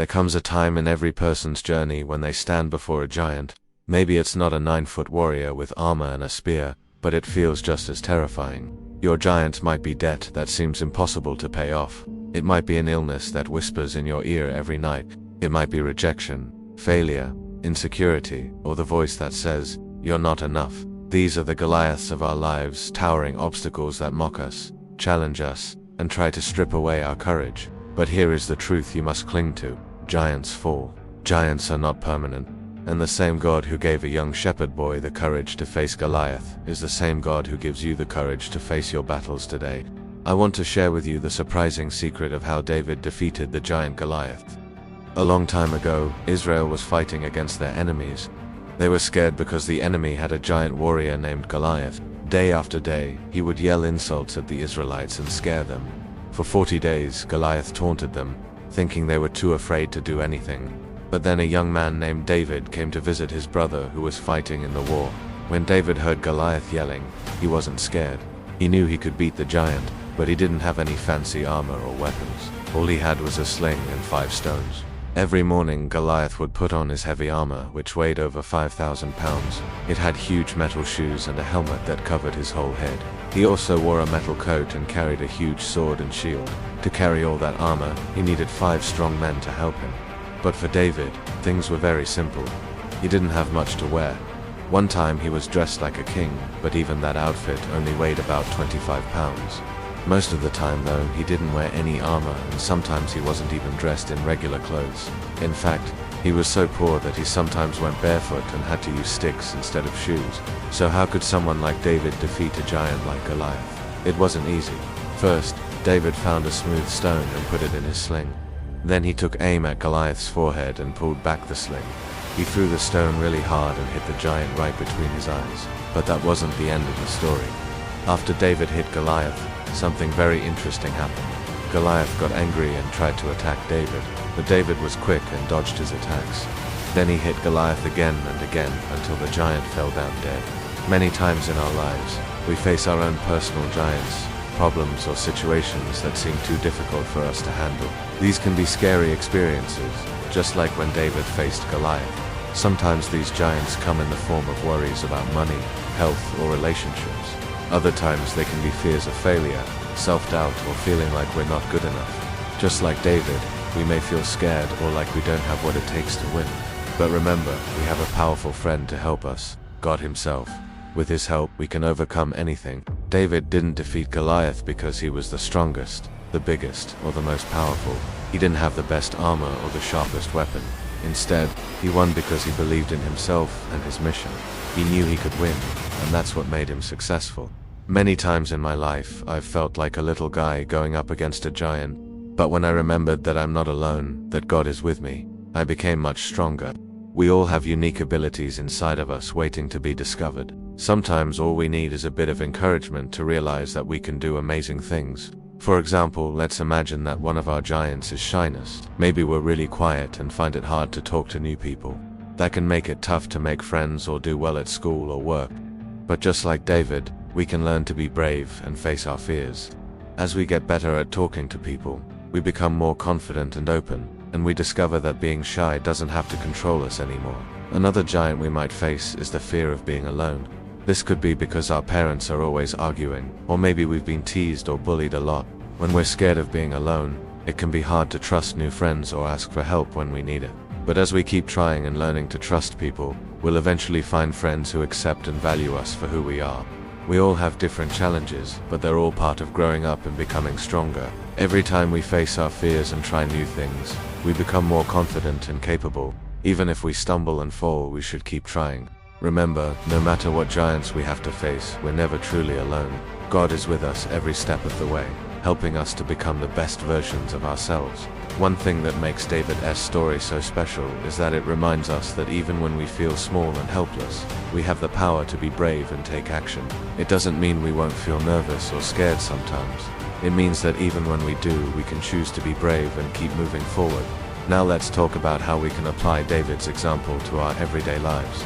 There comes a time in every person's journey when they stand before a giant. Maybe it's not a 9-foot warrior with armor and a spear, but it feels just as terrifying. Your giant might be debt that seems impossible to pay off. It might be an illness that whispers in your ear every night. It might be rejection, failure, insecurity, or the voice that says, "You're not enough." These are the Goliaths of our lives, towering obstacles that mock us, challenge us, and try to strip away our courage. But here is the truth you must cling to: giants fall. Giants are not permanent. And the same God who gave a young shepherd boy the courage to face Goliath is the same God who gives you the courage to face your battles today. I want to share with you the surprising secret of how David defeated the giant Goliath. A long time ago, Israel was fighting against their enemies. They were scared because the enemy had a giant warrior named Goliath. Day after day, he would yell insults at the Israelites and scare them. For 40 days, Goliath taunted them, thinking they were too afraid to do anything. But then a young man named David came to visit his brother who was fighting in the war. When David heard Goliath yelling, he wasn't scared. He knew he could beat the giant, but he didn't have any fancy armor or weapons. All he had was a sling and 5 stones. Every morning, Goliath would put on his heavy armor, which weighed over 5,000 pounds. It had huge metal shoes and a helmet that covered his whole head. He also wore a metal coat and carried a huge sword and shield. To carry all that armor, he needed 5 strong men to help him. But for David, things were very simple. He didn't have much to wear. One time he was dressed like a king, but even that outfit only weighed about 25 pounds. Most of the time though, he didn't wear any armor, and sometimes he wasn't even dressed in regular clothes. In fact, he was so poor that he sometimes went barefoot and had to use sticks instead of shoes. So how could someone like David defeat a giant like Goliath? It wasn't easy. First, David found a smooth stone and put it in his sling. Then he took aim at Goliath's forehead and pulled back the sling. He threw the stone really hard and hit the giant right between his eyes. But that wasn't the end of the story. After David hit Goliath, something very interesting happened. Goliath got angry and tried to attack David, but David was quick and dodged his attacks. Then he hit Goliath again and again until the giant fell down dead. Many times in our lives, we face our own personal giants, problems or situations that seem too difficult for us to handle. These can be scary experiences, just like when David faced Goliath. Sometimes these giants come in the form of worries about money, health, or relationships. Other times they can be fears of failure, self-doubt, or feeling like we're not good enough. Just like David, we may feel scared or like we don't have what it takes to win. But remember, we have a powerful friend to help us, God Himself. With His help, we can overcome anything. David didn't defeat Goliath because he was the strongest, the biggest, or the most powerful. He didn't have the best armor or the sharpest weapon. Instead, he won because he believed in himself and his mission. He knew he could win, and that's what made him successful. Many times in my life, I've felt like a little guy going up against a giant. But when I remembered that I'm not alone, that God is with me, I became much stronger. We all have unique abilities inside of us waiting to be discovered. Sometimes all we need is a bit of encouragement to realize that we can do amazing things. For example, let's imagine that one of our giants is shyness. Maybe we're really quiet and find it hard to talk to new people. That can make it tough to make friends or do well at school or work. But just like David, we can learn to be brave and face our fears. As we get better at talking to people, we become more confident and open, and we discover that being shy doesn't have to control us anymore. Another giant we might face is the fear of being alone. This could be because our parents are always arguing, or maybe we've been teased or bullied a lot. When we're scared of being alone, it can be hard to trust new friends or ask for help when we need it. But as we keep trying and learning to trust people, we'll eventually find friends who accept and value us for who we are. We all have different challenges, but they're all part of growing up and becoming stronger. Every time we face our fears and try new things, we become more confident and capable. Even if we stumble and fall, we should keep trying. Remember, no matter what giants we have to face, we're never truly alone. God is with us every step of the way, helping us to become the best versions of ourselves. One thing that makes David's story so special is that it reminds us that even when we feel small and helpless, we have the power to be brave and take action. It doesn't mean we won't feel nervous or scared sometimes. It means that even when we do, we can choose to be brave and keep moving forward. Now let's talk about how we can apply David's example to our everyday lives.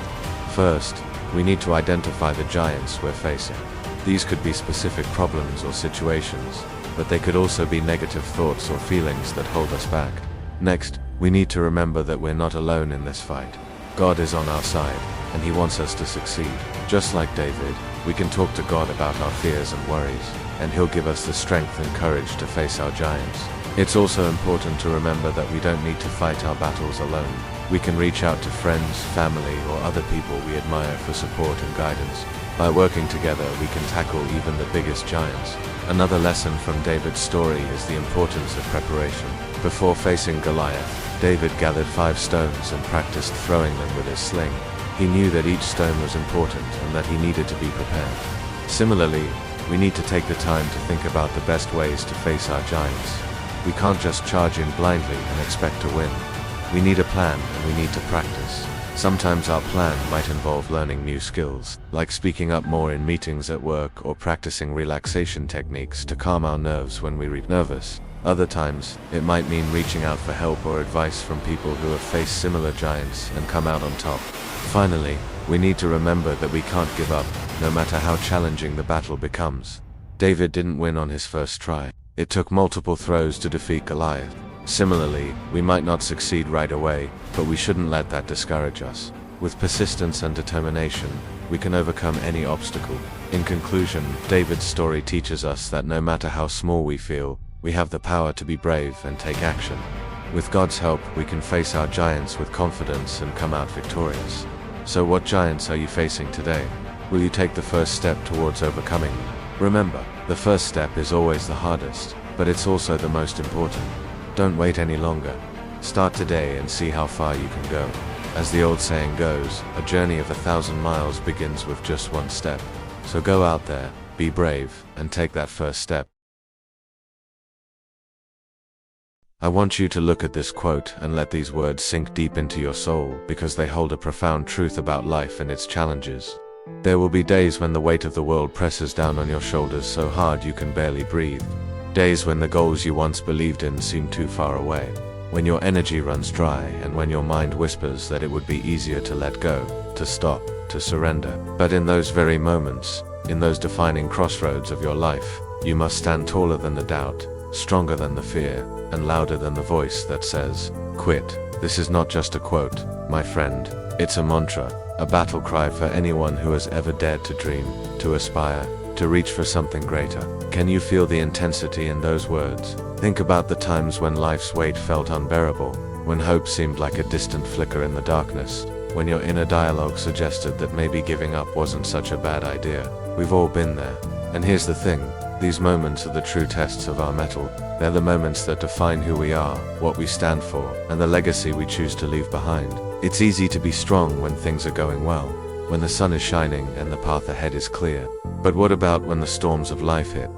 First, we need to identify the giants we're facing. These could be specific problems or situations, but they could also be negative thoughts or feelings that hold us back. Next, We need to remember that we're not alone in this fight. God is on our side, and He wants us to succeed. Just like David, we can talk to God about our fears and worries, and He'll give us the strength and courage to face our giants. It's also important to remember that we don't need to fight our battles alone. We can reach out to friends, family, or other people we admire for support and guidance. By working together, we can tackle even the biggest giants. Another lesson from David's story is the importance of preparation. Before facing Goliath, David gathered 5 stones and practiced throwing them with his sling. He knew that each stone was important and that he needed to be prepared. Similarly, we need to take the time to think about the best ways to face our giants. We can't just charge in blindly and expect to win. We need a plan and we need to practice. Sometimes our plan might involve learning new skills, like speaking up more in meetings at work or practicing relaxation techniques to calm our nerves when we get nervous. Other times, it might mean reaching out for help or advice from people who have faced similar giants and come out on top. Finally, we need to remember that we can't give up, no matter how challenging the battle becomes. David didn't win on his first try. It took multiple throws to defeat Goliath. Similarly, we might not succeed right away, but we shouldn't let that discourage us. With persistence and determination, we can overcome any obstacle. In conclusion, David's story teaches us that no matter how small we feel, we have the power to be brave and take action. With God's help, we can face our giants with confidence and come out victorious. So what giants are you facing today? Will you take the first step towards overcoming them? Remember, the first step is always the hardest, but it's also the most important. Don't wait any longer. Start today and see how far you can go. As the old saying goes, a journey of 1,000 miles begins with just one step. So go out there, be brave, and take that first step. I want you to look at this quote and let these words sink deep into your soul, because they hold a profound truth about life and its challenges. There will be days when the weight of the world presses down on your shoulders so hard you can barely breathe. Days when the goals you once believed in seem too far away. When your energy runs dry and when your mind whispers that it would be easier to let go, to stop, to surrender. But in those very moments, in those defining crossroads of your life, you must stand taller than the doubt, stronger than the fear, and louder than the voice that says, "Quit." This is not just a quote, my friend. It's a mantra, a battle cry for anyone who has ever dared to dream, to aspire, to reach for something greater. Can you feel the intensity in those words? Think about the times when life's weight felt unbearable, when hope seemed like a distant flicker in the darkness, when your inner dialogue suggested that maybe giving up wasn't such a bad idea. We've all been there. And here's the thing, these moments are the true tests of our mettle. They're the moments that define who we are, what we stand for, and the legacy we choose to leave behind. It's easy to be strong when things are going well, when the sun is shining and the path ahead is clear. But what about when the storms of life hit?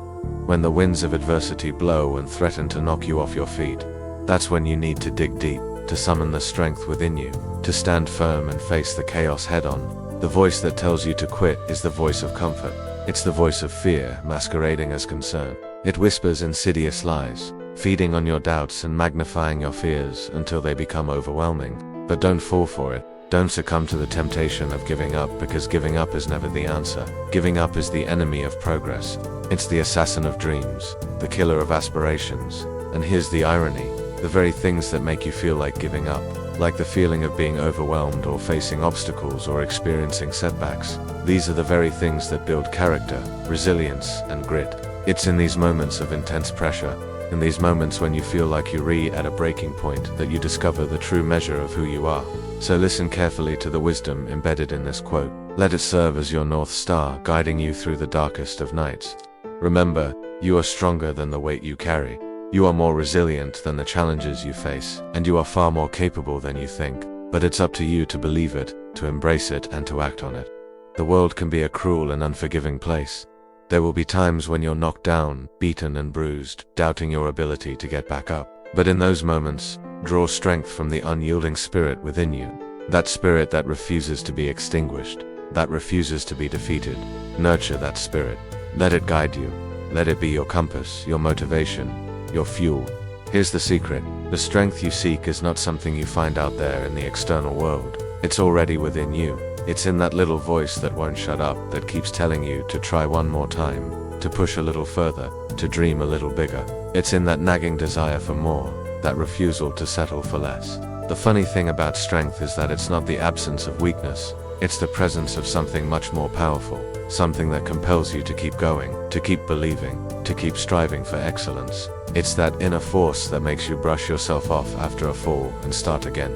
When the winds of adversity blow and threaten to knock you off your feet? That's when you need to dig deep, to summon the strength within you, to stand firm and face the chaos head-on. The voice that tells you to quit is the voice of comfort. It's the voice of fear, masquerading as concern. It whispers insidious lies, feeding on your doubts and magnifying your fears until they become overwhelming. But don't fall for it. Don't succumb to the temptation of giving up, because giving up is never the answer. Giving up is the enemy of progress. It's the assassin of dreams, the killer of aspirations. And here's the irony, the very things that make you feel like giving up, like the feeling of being overwhelmed or facing obstacles or experiencing setbacks, these are the very things that build character, resilience, and grit. It's in these moments of intense pressure, in these moments when you feel like you're at a breaking point, that you discover the true measure of who you are. So listen carefully to the wisdom embedded in this quote. Let it serve as your North Star, guiding you through the darkest of nights. Remember, you are stronger than the weight you carry. You are more resilient than the challenges you face, and you are far more capable than you think. But it's up to you to believe it, to embrace it, and to act on it. The world can be a cruel and unforgiving place. There will be times when you're knocked down, beaten and bruised, doubting your ability to get back up. But in those moments, draw strength from the unyielding spirit within you. That spirit that refuses to be extinguished, that refuses to be defeated. Nurture that spirit. Let it guide you. Let it be your compass, your motivation, your fuel. Here's the secret. The strength you seek is not something you find out there in the external world. It's already within you. It's in that little voice that won't shut up, that keeps telling you to try one more time, to push a little further, to dream a little bigger. It's in that nagging desire for more, that refusal to settle for less. The funny thing about strength is that it's not the absence of weakness, it's the presence of something much more powerful, something that compels you to keep going, to keep believing, to keep striving for excellence. It's that inner force that makes you brush yourself off after a fall and start again.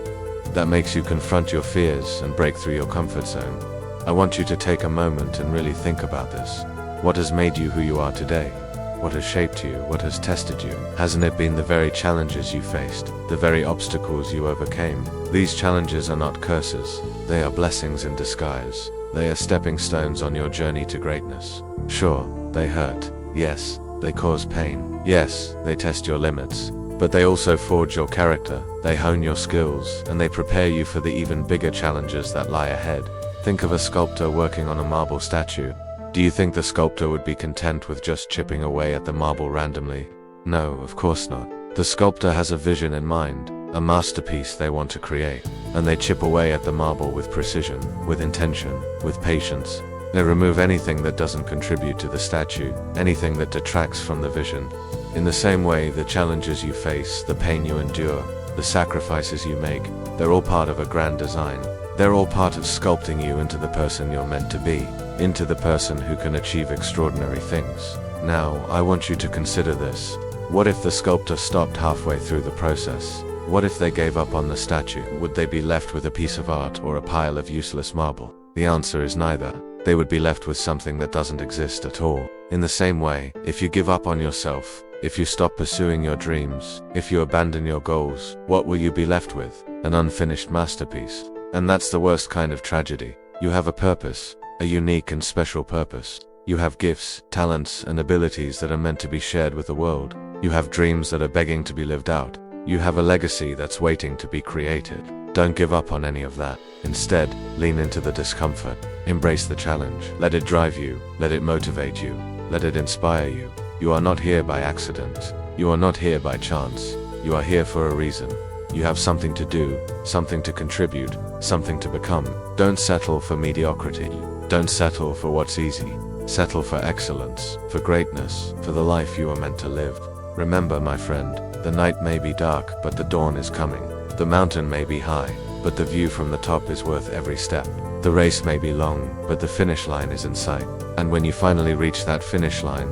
That makes you confront your fears and break through your comfort zone. I want you to take a moment and really think about this. What has made you who you are today? What has shaped you? What has tested you? Hasn't it been the very challenges you faced, the very obstacles you overcame? These challenges are not curses, they are blessings in disguise. They are stepping stones on your journey to greatness. Sure, they hurt. Yes, they cause pain. Yes, they test your limits. But they also forge your character, they hone your skills, and they prepare you for the even bigger challenges that lie ahead. Think of a sculptor working on a marble statue. Do you think the sculptor would be content with just chipping away at the marble randomly? No, of course not. The sculptor has a vision in mind, a masterpiece they want to create, and they chip away at the marble with precision, with intention, with patience. They remove anything that doesn't contribute to the statue, anything that detracts from the vision. In the same way, the challenges you face, the pain you endure, the sacrifices you make, they're all part of a grand design. They're all part of sculpting you into the person you're meant to be, into the person who can achieve extraordinary things. Now, I want you to consider this. What if the sculptor stopped halfway through the process? What if they gave up on the statue? Would they be left with a piece of art or a pile of useless marble? The answer is neither. They would be left with something that doesn't exist at all. In the same way, if you give up on yourself, if you stop pursuing your dreams, if you abandon your goals, what will you be left with? An unfinished masterpiece. And that's the worst kind of tragedy. You have a purpose, a unique and special purpose. You have gifts, talents, and abilities that are meant to be shared with the world. You have dreams that are begging to be lived out. You have a legacy that's waiting to be created. Don't give up on any of that. Instead, lean into the discomfort. Embrace the challenge. Let it drive you. Let it motivate you. Let it inspire you. You are not here by accident. You are not here by chance. You are here for a reason. You have something to do, something to contribute, something to become. Don't settle for mediocrity. Don't settle for what's easy. Settle for excellence, for greatness, for the life you are meant to live. Remember, my friend, the night may be dark, but the dawn is coming. The mountain may be high, but the view from the top is worth every step. The race may be long, but the finish line is in sight. And when you finally reach that finish line,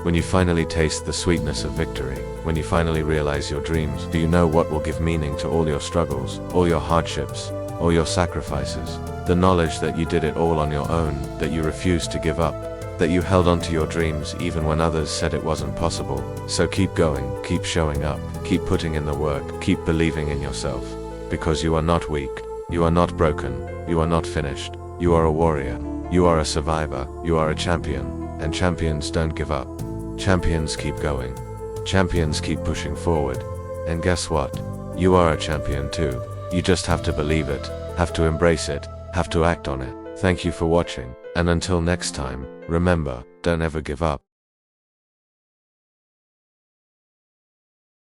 when you finally taste the sweetness of victory, when you finally realize your dreams, do you know what will give meaning to all your struggles, all your hardships, all your sacrifices? The knowledge that you did it all on your own, that you refused to give up, that you held on to your dreams even when others said it wasn't possible. So keep going, keep showing up, keep putting in the work, keep believing in yourself. Because you are not weak, you are not broken, you are not finished, you are a warrior, you are a survivor, you are a champion, and champions don't give up. Champions keep going. Champions keep pushing forward. And guess what? You are a champion too. You just have to believe it, have to embrace it, have to act on it. Thank you for watching, and until next time, remember, don't ever give up.